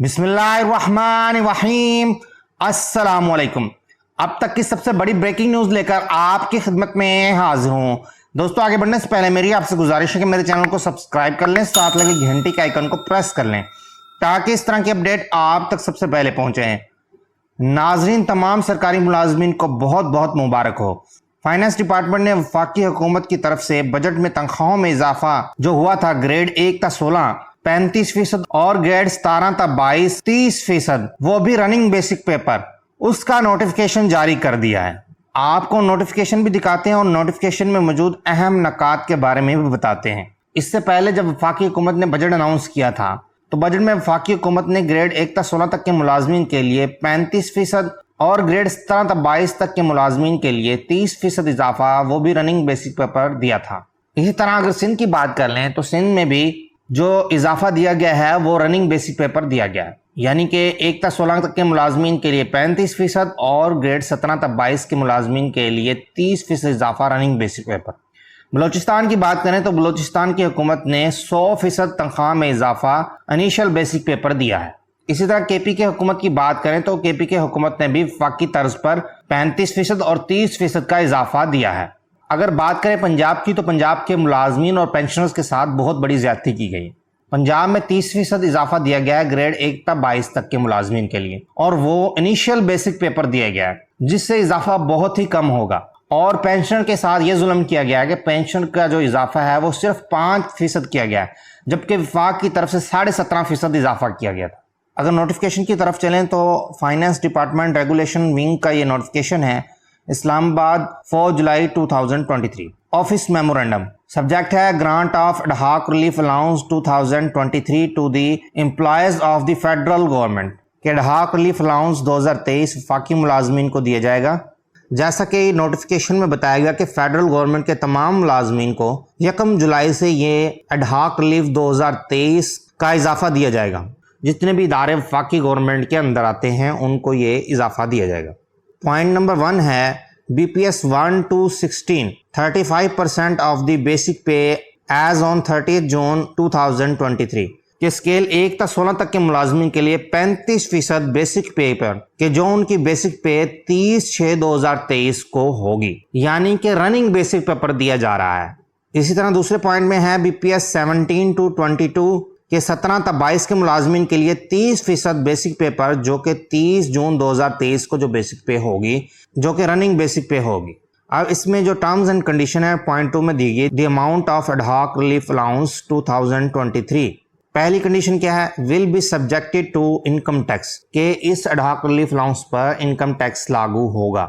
بسم اللہ الرحمن الرحیم، السلام علیکم۔ اب تک کی سب سے بڑی بریکنگ نیوز لے کر آپ کی خدمت میں حاضر ہوں۔ دوستو، آگے بڑھنے سے پہلے میری آپ سے گزارش ہے کہ میرے چینل کو سبسکرائب کر لیں، ساتھ لگے گھنٹی کے آئیکن کو پریس کر لیں تاکہ اس طرح کی اپڈیٹ آپ تک سب سے پہلے پہنچیں۔ ناظرین، تمام سرکاری ملازمین کو بہت بہت مبارک ہو۔ فائنانس ڈپارٹمنٹ نے وفاقی حکومت کی طرف سے بجٹ میں تنخواہوں میں اضافہ جو ہوا تھا گریڈ 1 تا 16 35% اور گریڈ 17 تا 22 30%، وہ بھی رننگ بیسک پیپر، اس کا نوٹیفیکیشن جاری کر دیا ہے۔ آپ کو نوٹیفیکیشن بھی دکھاتے ہیں اور نوٹیفیکیشن میں موجود اہم نکات کے بارے میں بھی بتاتے ہیں۔ اس سے پہلے جب وفاقی حکومت نے بجٹ اناؤنس کیا تھا تو بجٹ میں وفاقی حکومت نے گریڈ 1 تا 16 تک کے ملازمین کے لیے 35% اور گریڈ 17 تا 22 تک کے ملازمین کے لیے 30% اضافہ، وہ بھی رننگ بیسک پیپر دیا تھا۔ اسی طرح اگر سندھ کی بات کر لیں تو سندھ میں بھی جو اضافہ دیا گیا ہے وہ رننگ بیسک پیپر دیا گیا ہے، یعنی کہ 1 تا 16 تک کے ملازمین کے لیے 35% اور گریڈ 17 تا 22 کے ملازمین کے لیے 30% اضافہ رننگ بیسک پیپر۔ بلوچستان کی بات کریں تو بلوچستان کی حکومت نے 100% تنخواہ میں اضافہ انیشل بیسک پیپر دیا ہے۔ اسی طرح کے پی کے حکومت کی بات کریں تو کے پی کے حکومت نے بھی وفاقی طرز پر 35% اور 30% کا اضافہ دیا ہے۔ اگر بات کریں پنجاب کی تو پنجاب کے ملازمین اور پینشنرز کے ساتھ بہت بڑی زیادتی کی گئی۔ پنجاب میں 30% اضافہ دیا گیا ہے گریڈ 1 تا 22 تک کے ملازمین کے لیے، اور وہ انیشیل بیسک پیپر دیا گیا ہے جس سے اضافہ بہت ہی کم ہوگا۔ اور پینشنر کے ساتھ یہ ظلم کیا گیا ہے کہ پینشن کا جو اضافہ ہے وہ صرف 5% کیا گیا ہے، جبکہ وفاق کی طرف سے 17.5% اضافہ کیا گیا تھا۔ اگر نوٹیفیکیشن کی طرف چلیں تو فائنانس ڈپارٹمنٹ ریگولیشن ونگ کا یہ نوٹیفیکیشن ہے، Islamabad 4 July 2023۔ Office memorandum subject ہے grant of ad hoc relief allowance 2023 to the employees of the federal government, کہ ایڈہاک ریلیف الاؤنس 2023 وفاقی ملازمین کو دیا جائے گا۔ جیسا کہ نوٹیفیکیشن میں بتایا گیا کہ فیڈرل گورنمنٹ کے تمام ملازمین کو 1 جولائی سے یہ ایڈہاک ریلیف 2023 کا اضافہ دیا جائے گا۔ جتنے بھی ادارے وفاقی گورنمنٹ کے اندر آتے ہیں ان کو یہ اضافہ دیا جائے گا۔ پوائنٹ نمبر 1 ہے B P S 1 to 16 35% of the basic pay as on 30 جون 2023 کہ اسکیل 1 تا 16 تک کے ملازمین کے لیے 35% بیسک پے پر کہ جو ان کی بیسک پے 30/6/2023 کو ہوگی، یعنی کہ رننگ بیسک پے پر دیا جا رہا ہے۔ اسی طرح دوسرے پوائنٹ میں ہے بی پی ایس 17 to 22 کہ 17 تا 22 کے ملازمین کے لیے 30% بیسک پے پر، جو کہ 30 جون 2023 کو جو بیسک پے ہوگی، جو کہ رننگ بیسک پے ہوگی۔ اب اس میں جو ٹرمز اینڈ کنڈیشن ہے پوائنٹ 2 میں دی گئی، the amount of ad hoc relief allowance 2023۔ پہلی کنڈیشن کیا ہے؟ Will be subjected to income tax, کہ اس ایڈہاک ریلیف الاؤنس پر انکم ٹیکس لاگو ہوگا۔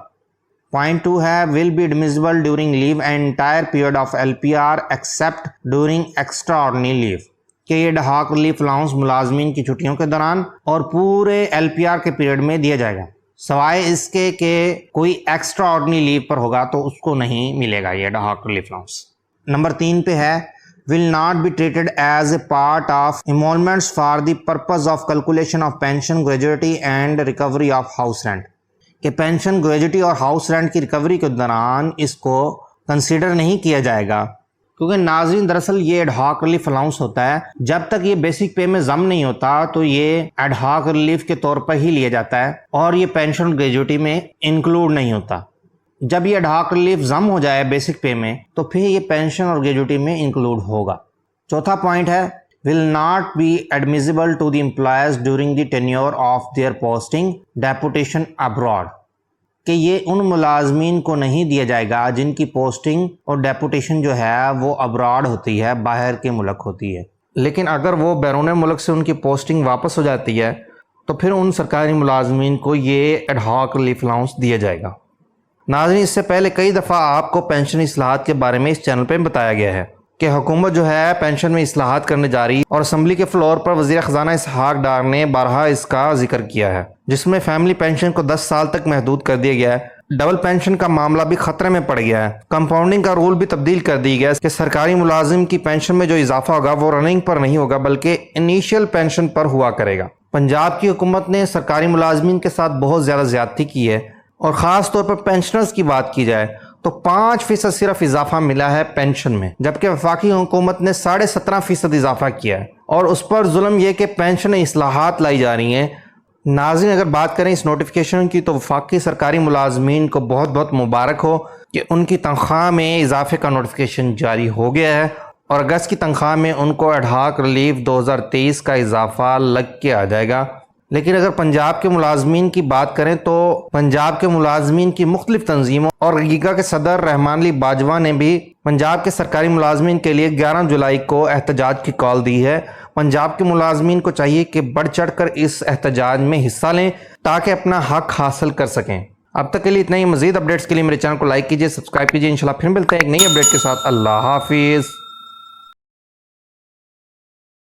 پوائنٹ 2 ہے will be admissible during leave and entire period of L P R except during extraordinary leave, کہ یہ ایڈہاک ریلیف الاؤنس ملازمین کی چھٹیوں کے دوران اور پورے ایل پی آر کے پیریڈ میں دیا جائے گا، سوائے اس کے کہ کوئی ایکسٹرا آرڈنری لیو پر ہوگا تو اس کو نہیں ملے گا یہ ایڈہاک ریلیف الاؤنس۔ نمبر 3 پہ ہے will not be treated as a part of emoluments for the purpose of calculation of pension, gratuity and recovery of house rent، کہ پینشن، گریجوٹی اور ہاؤس رینٹ کی ریکوری کے دوران اس کو کنسیڈر نہیں کیا جائے گا، کیونکہ ناظرین دراصل یہ ایڈہاک ریلیف الاؤنس ہوتا ہے، جب تک یہ بیسک پے میں ضم نہیں ہوتا تو یہ ایڈہاک ریلیف کے طور پر ہی لیا جاتا ہے اور یہ پینشن اور گریجوٹی میں انکلوڈ نہیں ہوتا۔ جب یہ ایڈہاک ریلیف ضم ہو جائے بیسک پے میں تو پھر یہ پینشن اور گریجوٹی میں انکلوڈ ہوگا۔ چوتھا پوائنٹ ہے will not be admissible to the employees during the tenure of their posting, deputation abroad، کہ یہ ان ملازمین کو نہیں دیا جائے گا جن کی پوسٹنگ اور ڈیپوٹیشن جو ہے وہ ابراڈ ہوتی ہے، باہر کے ملک ہوتی ہے، لیکن اگر وہ بیرون ملک سے ان کی پوسٹنگ واپس ہو جاتی ہے تو پھر ان سرکاری ملازمین کو یہ ایڈہاک ریلیف الاؤنس دیا جائے گا۔ ناظرین، اس سے پہلے کئی دفعہ آپ کو پینشن اصلاحات کے بارے میں اس چینل پہ بتایا گیا ہے کہ حکومت جو ہے پینشن میں اصلاحات کرنے جا رہی، اور اسمبلی کے فلور پر وزیر خزانہ اسحاق ڈار نے بارہا اس کا ذکر کیا ہے، جس میں فیملی پینشن کو 10 سال تک محدود کر دیا گیا ہے، ڈبل پینشن کا معاملہ بھی خطرے میں پڑ گیا ہے، کمپاؤنڈنگ کا رول بھی تبدیل کر دی گیا ہے کہ سرکاری ملازم کی پینشن میں جو اضافہ ہوگا وہ رننگ پر نہیں ہوگا بلکہ انیشیل پینشن پر ہوا کرے گا۔ پنجاب کی حکومت نے سرکاری ملازمین کے ساتھ بہت زیادہ زیادتی کی ہے، اور خاص طور پر پینشنرز کی بات کی جائے تو 5% صرف اضافہ ملا ہے پینشن میں، جبکہ وفاقی حکومت نے 17.5% اضافہ کیا ہے۔ اور اس پر ظلم یہ کہ پینشن اصلاحات لائی جا رہی ہیں۔ ناظرین، اگر بات کریں اس نوٹیفیکیشن کی تو وفاقی سرکاری ملازمین کو بہت بہت مبارک ہو کہ ان کی تنخواہ میں اضافے کا نوٹیفیکیشن جاری ہو گیا ہے اور اگست کی تنخواہ میں ان کو ایڈہاک ریلیف 2023 کا اضافہ لگ کے آ جائے گا۔ لیکن اگر پنجاب کے ملازمین کی بات کریں تو پنجاب کے ملازمین کی مختلف تنظیموں اور گیگا کے صدر رحمان علی باجوہ نے بھی پنجاب کے سرکاری ملازمین کے لیے 11 جولائی کو احتجاج کی کال دی ہے۔ پنجاب کے ملازمین کو چاہیے کہ بڑھ چڑھ کر اس احتجاج میں حصہ لیں تاکہ اپنا حق حاصل کر سکیں۔ اب تک کے لیے اتنا ہی۔ مزید اپڈیٹس کے لیے میرے چینل کو لائک کیجئے، سبسکرائب کیجئے۔ انشاءاللہ پھر ملتے ہیں ایک نئی اپڈیٹ کے ساتھ۔ اللہ حافظ۔